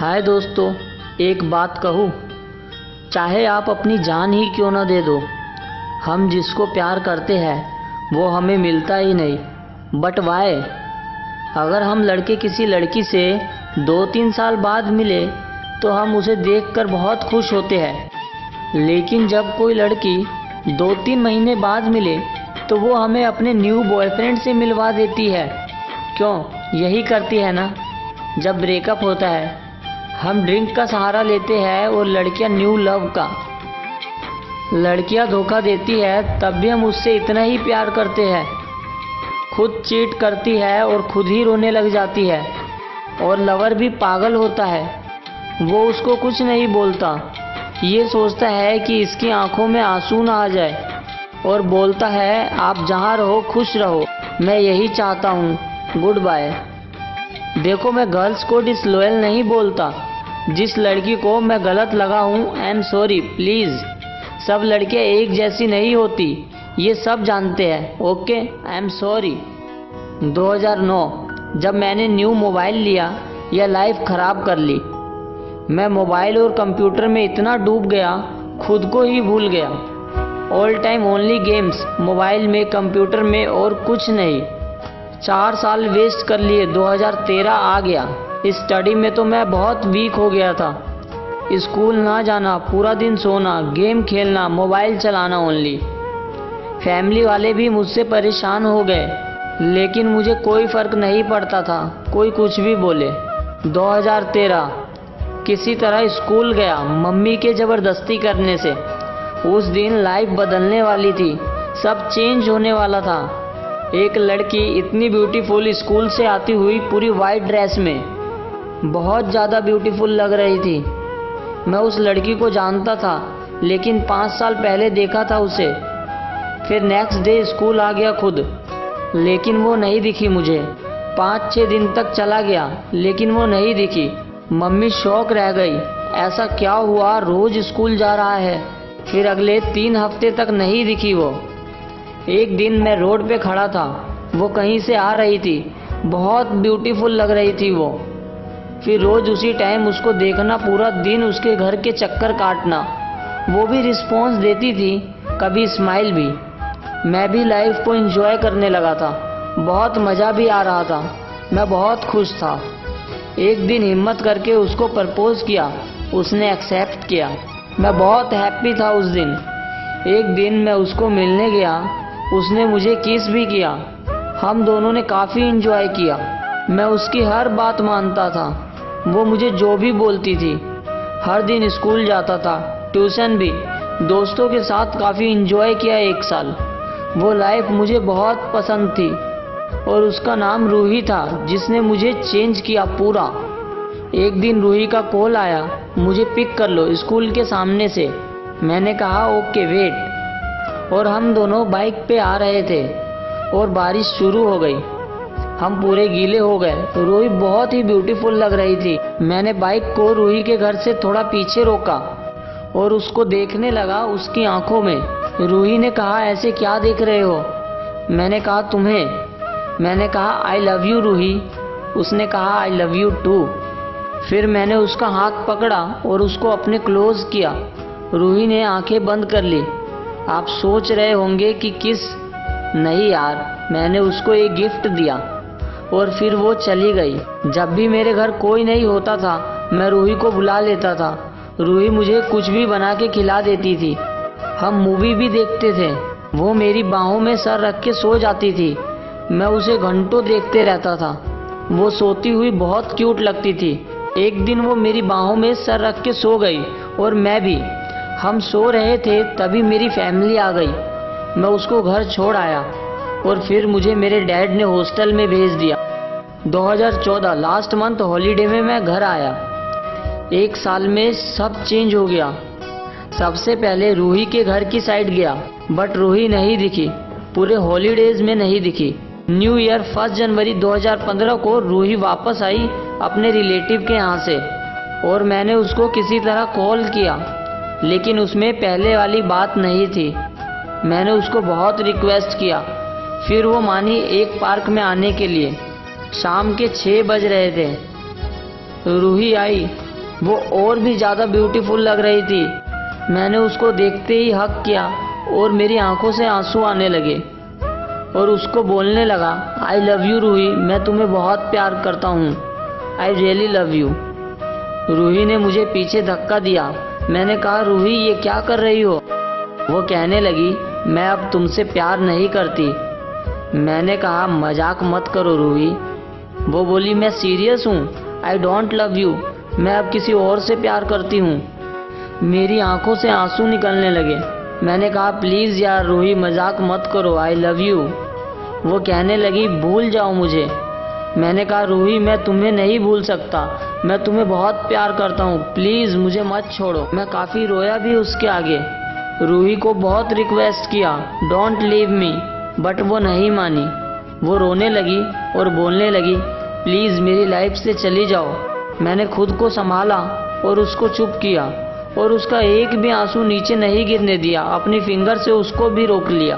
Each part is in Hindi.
हाय दोस्तों, एक बात कहूँ, चाहे आप अपनी जान ही क्यों न दे दो, हम जिसको प्यार करते हैं वो हमें मिलता ही नहीं। But why? अगर हम लड़के किसी लड़की से 2-3 साल बाद मिले तो हम उसे देखकर बहुत खुश होते हैं, लेकिन जब कोई लड़की 2-3 महीने बाद मिले तो वो हमें अपने न्यू बॉयफ्रेंड से मिलवा देती है। क्यों? यही करती है ना। जब ब्रेकअप होता है हम ड्रिंक का सहारा लेते हैं और लड़कियां न्यू लव का। लड़कियां धोखा देती है तब भी हम उससे इतना ही प्यार करते हैं। खुद चीट करती है और खुद ही रोने लग जाती है, और लवर भी पागल होता है। वो उसको कुछ नहीं बोलता, ये सोचता है कि इसकी आंखों में आंसू ना आ जाए, और बोलता है आप जहाँ रहो खुश रहो, मैं यही चाहता हूँ, गुड बाय। देखो, मैं गर्ल्स को डिसलॉयल नहीं बोलता। जिस लड़की को मैं गलत लगा हूँ, आई एम सॉरी, प्लीज़। सब लड़कियाँ एक जैसी नहीं होती, ये सब जानते हैं, ओके, आई एम सॉरी। 2009 जब मैंने न्यू मोबाइल लिया, यह लाइफ ख़राब कर ली। मैं मोबाइल और कंप्यूटर में इतना डूब गया, खुद को ही भूल गया। All time only games, mobile में, कंप्यूटर में, और कुछ नहीं। 4 साल वेस्ट कर लिए। 2013 आ गया। स्टडी में तो मैं बहुत वीक हो गया था। स्कूल ना जाना, पूरा दिन सोना, गेम खेलना, मोबाइल चलाना ओनली। फैमिली वाले भी मुझसे परेशान हो गए, लेकिन मुझे कोई फ़र्क नहीं पड़ता था, कोई कुछ भी बोले। 2013 किसी तरह स्कूल गया, मम्मी के ज़बरदस्ती करने से। उस दिन लाइफ बदलने वाली थी, सब चेंज होने वाला था। एक लड़की इतनी ब्यूटीफुल स्कूल से आती हुई पूरी वाइट ड्रेस में, बहुत ज़्यादा ब्यूटीफुल लग रही थी। मैं उस लड़की को जानता था, लेकिन 5 साल पहले देखा था उसे। फिर नेक्स्ट डे स्कूल आ गया खुद, लेकिन वो नहीं दिखी मुझे। 5-6 दिन तक चला गया, लेकिन वो नहीं दिखी। मम्मी शॉक रह गई, ऐसा क्या हुआ, रोज़ स्कूल जा रहा है। फिर अगले 3 हफ्ते तक नहीं दिखी वो। एक दिन मैं रोड पे खड़ा था, वो कहीं से आ रही थी, बहुत ब्यूटीफुल लग रही थी वो। फिर रोज़ उसी टाइम उसको देखना, पूरा दिन उसके घर के चक्कर काटना। वो भी रिस्पॉन्स देती थी, कभी स्माइल भी। मैं भी लाइफ को एंजॉय करने लगा था, बहुत मज़ा भी आ रहा था, मैं बहुत खुश था। एक दिन हिम्मत करके उसको प्रपोज़ किया, उसने एक्सेप्ट किया। मैं बहुत हैप्पी था उस दिन। एक दिन मैं उसको मिलने गया, उसने मुझे किस भी किया। हम दोनों ने काफ़ी एंजॉय किया। मैं उसकी हर बात मानता था, वो मुझे जो भी बोलती थी। हर दिन स्कूल जाता था, ट्यूशन भी। दोस्तों के साथ काफ़ी एंजॉय किया 1 साल। वो लाइफ मुझे बहुत पसंद थी, और उसका नाम रूही था, जिसने मुझे चेंज किया पूरा। एक दिन रूही का कॉल आया, मुझे पिक कर लो स्कूल के सामने से। मैंने कहा ओके वेट, और हम दोनों बाइक पे आ रहे थे और बारिश शुरू हो गई। हम पूरे गीले हो गए। रूही बहुत ही ब्यूटीफुल लग रही थी। मैंने बाइक को रूही के घर से थोड़ा पीछे रोका और उसको देखने लगा उसकी आंखों में। रूही ने कहा ऐसे क्या देख रहे हो? मैंने कहा तुम्हें। मैंने कहा आई लव यू रूही। उसने कहा आई लव यू टू। फिर मैंने उसका हाथ पकड़ा और उसको अपने क्लोज किया। रूही ने आंखें बंद कर ली। आप सोच रहे होंगे कि किस? नहीं यार, मैंने उसको एक गिफ्ट दिया और फिर वो चली गई। जब भी मेरे घर कोई नहीं होता था, मैं रूही को बुला लेता था। रूही मुझे कुछ भी बना के खिला देती थी। हम मूवी भी देखते थे। वो मेरी बाहों में सर रख के सो जाती थी। मैं उसे घंटों देखते रहता था। वो सोती हुई बहुत क्यूट लगती थी। एक दिन वो मेरी बाहों में सर रख के सो गई और मैं भी। हम सो रहे थे, तभी मेरी फैमिली आ गई। मैं उसको घर छोड़ आया और फिर मुझे मेरे डैड ने हॉस्टल में भेज दिया। 2014 लास्ट मंथ हॉलीडे में मैं घर आया। 1 साल में सब चेंज हो गया। सबसे पहले रूही के घर की साइड गया, बट रूही नहीं दिखी, पूरे हॉलीडेज में नहीं दिखी। न्यू ईयर 1 जनवरी 2015 को रूही वापस आई अपने रिलेटिव के यहाँ से, और मैंने उसको किसी तरह कॉल किया, लेकिन उसमें पहले वाली बात नहीं थी। मैंने उसको बहुत रिक्वेस्ट किया, फिर वो मानी एक पार्क में आने के लिए। शाम के 6 बज रहे थे। रूही आई वो और भी ज़्यादा ब्यूटीफुल लग रही थी। मैंने उसको देखते ही हक किया और मेरी आंखों से आंसू आने लगे और उसको बोलने लगा, आई लव यू रूही, मैं तुम्हें बहुत प्यार करता हूँ, I really love you. Ruhi ने मुझे पीछे धक्का दिया। मैंने कहा, रूही ये क्या कर रही हो? वो कहने लगी, मैं अब तुमसे प्यार नहीं करती। मैंने कहा, मजाक मत करो रूही। वो बोली, मैं सीरियस हूँ, आई डोंट लव यू, मैं अब किसी और से प्यार करती हूँ। मेरी आंखों से आंसू निकलने लगे। मैंने कहा, प्लीज़ यार रूही मजाक मत करो, आई लव यू। वो कहने लगी, भूल जाओ मुझे। मैंने कहा, रूही मैं तुम्हें नहीं भूल सकता, मैं तुम्हें बहुत प्यार करता हूँ, प्लीज़ मुझे मत छोड़ो। मैं काफ़ी रोया भी उसके आगे। रूही को बहुत रिक्वेस्ट किया, डोंट लीव मी, बट वो नहीं मानी। वो रोने लगी और बोलने लगी, प्लीज़ मेरी लाइफ से चली जाओ। मैंने खुद को संभाला और उसको चुप किया और उसका एक भी आंसू नीचे नहीं गिरने दिया। अपनी फिंगर से उसको भी रोक लिया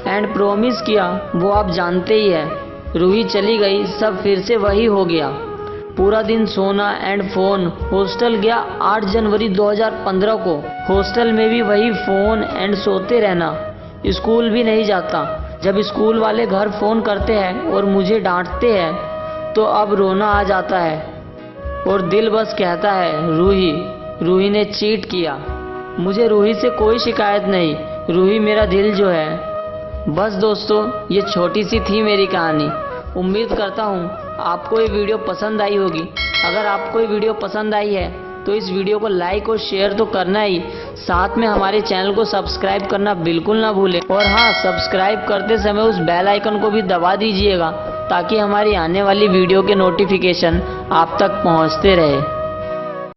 एंड प्रॉमिस किया, वो आप जानते ही है। रूही चली गई, सब फिर से वही हो गया। पूरा दिन सोना एंड फ़ोन। हॉस्टल गया 8 जनवरी 2015 को। हॉस्टल में भी वही फ़ोन एंड सोते रहना। स्कूल भी नहीं जाता। जब स्कूल वाले घर फ़ोन करते हैं और मुझे डांटते हैं तो अब रोना आ जाता है और दिल बस कहता है, रूही ने चीट किया। मुझे रूही से कोई शिकायत नहीं, रूही मेरा दिल जो है। बस दोस्तों, ये छोटी सी थी मेरी कहानी। उम्मीद करता हूँ आपको ये वीडियो पसंद आई होगी। अगर आपको ये वीडियो पसंद आई है तो इस वीडियो को लाइक और शेयर तो करना ही, साथ में हमारे चैनल को सब्सक्राइब करना बिल्कुल ना भूलें। और हाँ, सब्सक्राइब करते समय उस बेल आइकन को भी दबा दीजिएगा ताकि हमारी आने वाली वीडियो के नोटिफिकेशन आप तक पहुँचते रहे।